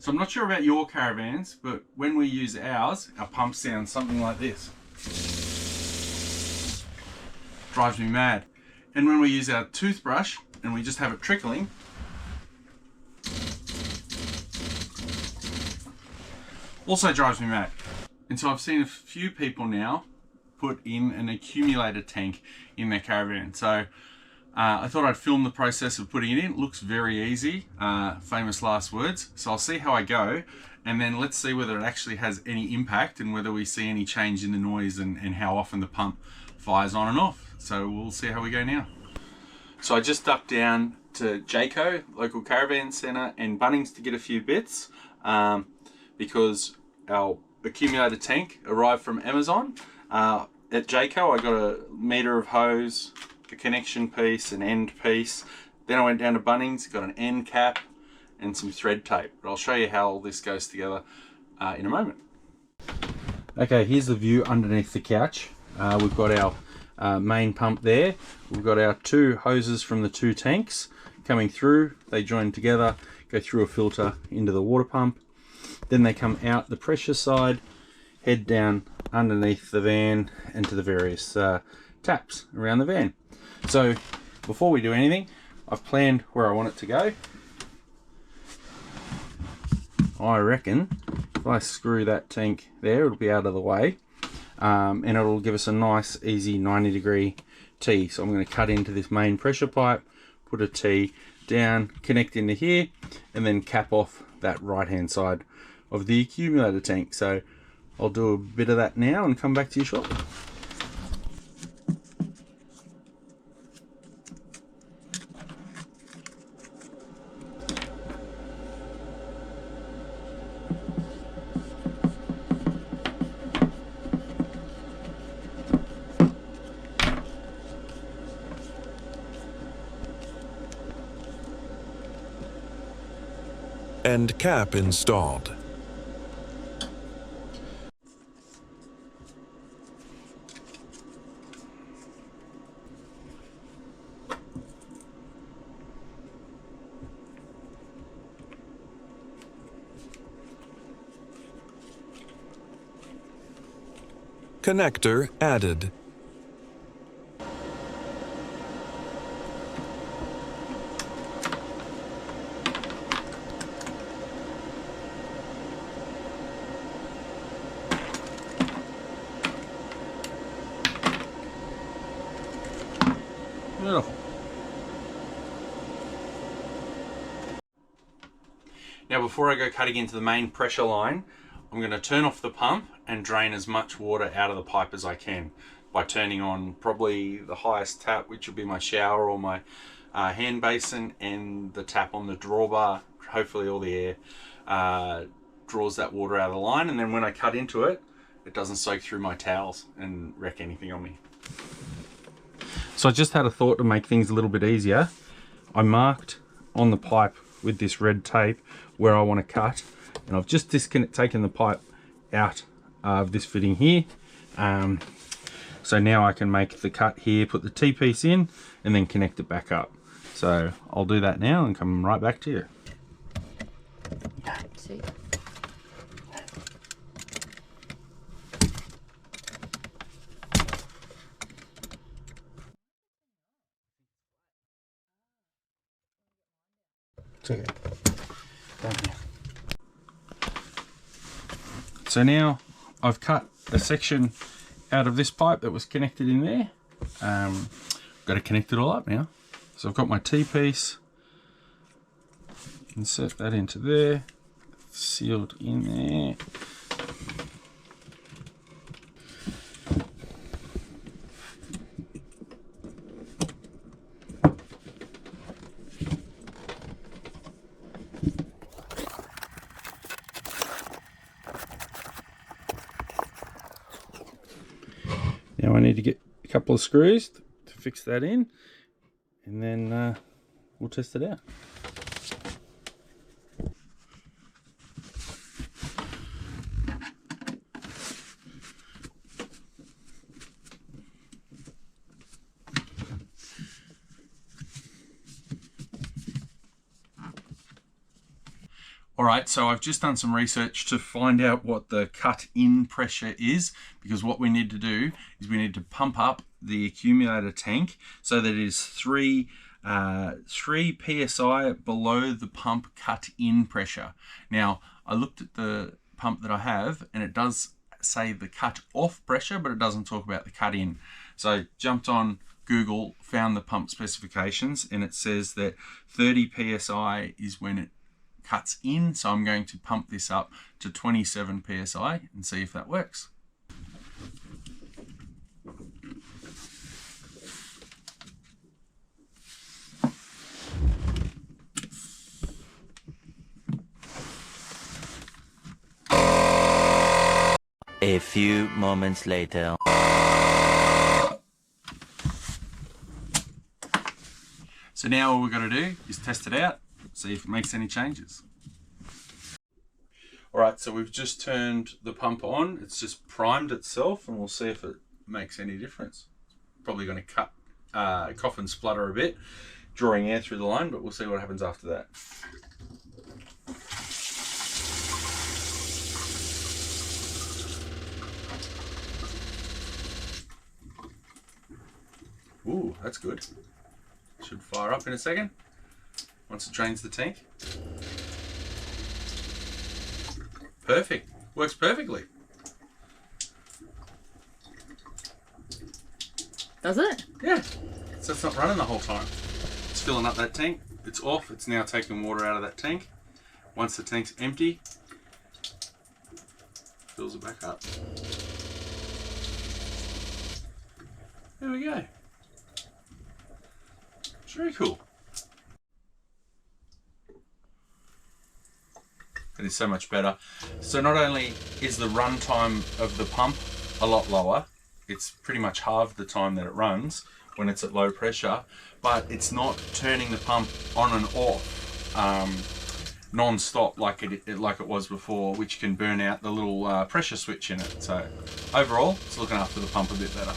So I'm not sure about your caravans, but when we use ours, our pump sounds something like this. Drives me mad. And when we use our toothbrush and we just have it trickling, also drives me mad. And so I've seen a few people now put in an accumulator tank in their caravan. So I thought I'd film the process of putting it in. It looks very easy, famous last words. So I'll see how I go, and then let's see whether it actually has any impact and whether we see any change in the noise and how often the pump fires on and off. So we'll see how we go now. So I just ducked down to Jayco, local caravan centre, and Bunnings to get a few bits because our accumulator tank arrived from Amazon. At Jayco I got a metre of hose, a connection piece, an end piece. Then I went down to Bunnings, got an end cap and some thread tape. But I'll show you how all this goes together in a moment. Okay, here's the view underneath the couch. We've got our main pump there. We've got our two hoses from the two tanks coming through. They join together, go through a filter into the water pump. Then they come out the pressure side, head down underneath the van and to the various taps around the van. So before we do anything, I've planned where I want it to go. I reckon if I screw that tank there, it'll be out of the way, and it'll give us a nice easy 90-degree T. So I'm going to cut into this main pressure pipe, put a T down, connect into here, and then cap off that right hand side of the accumulator tank. So I'll do a bit of that now and come back to you shortly. And cap installed. Connector added. Beautiful. Now before I go cutting into the main pressure line, I'm going to turn off the pump and drain as much water out of the pipe as I can by turning on probably the highest tap, which will be my shower or my hand basin, and the tap on the drawbar. Hopefully all the air draws that water out of the line, and then when I cut into it, it doesn't soak through my towels and wreck anything on me. So I just had a thought to make things a little bit easier. I marked on the pipe with this red tape where I want to cut, and I've just taken the pipe out of this fitting here. So now I can make the cut here, put the T-piece in, and then connect it back up. So I'll do that now and come right back to you. It's okay. So now I've cut a section out of this pipe that was connected in there. Got to connect it all up now. So I've got my T-piece, insert that into there, sealed in there. Now I need to get a couple of screws to fix that in, and then we'll test it out. All right, so I've just done some research to find out what the cut-in pressure is, because what we need to do is we need to pump up the accumulator tank so that it is 3 psi below the pump cut-in pressure. Now, I looked at the pump that I have, and it does say the cut-off pressure, but it doesn't talk about the cut-in. So jumped on Google, found the pump specifications, and it says that 30 psi is when it cuts in, so I'm going to pump this up to 27 psi and see if that works. A few moments later. So now all we've got to do is test it out, see if it makes any changes. All right, so we've just turned the pump on. It's just primed itself, and we'll see if it makes any difference. Probably going to cough and splutter a bit, drawing air through the line, but we'll see what happens after that. Ooh, that's good. Should fire up in a second once it drains the tank. Perfect. Works perfectly. Does it? Yeah. So it's not running the whole time. It's filling up that tank. It's off. It's now taking water out of that tank. Once the tank's empty, fills it back up. There we go. It's very cool. It is so much better. So not only is the run time of the pump a lot lower, it's pretty much half the time that it runs when it's at low pressure, but it's not turning the pump on and off non-stop like it was before, which can burn out the little pressure switch in it. So overall, it's looking after the pump a bit better.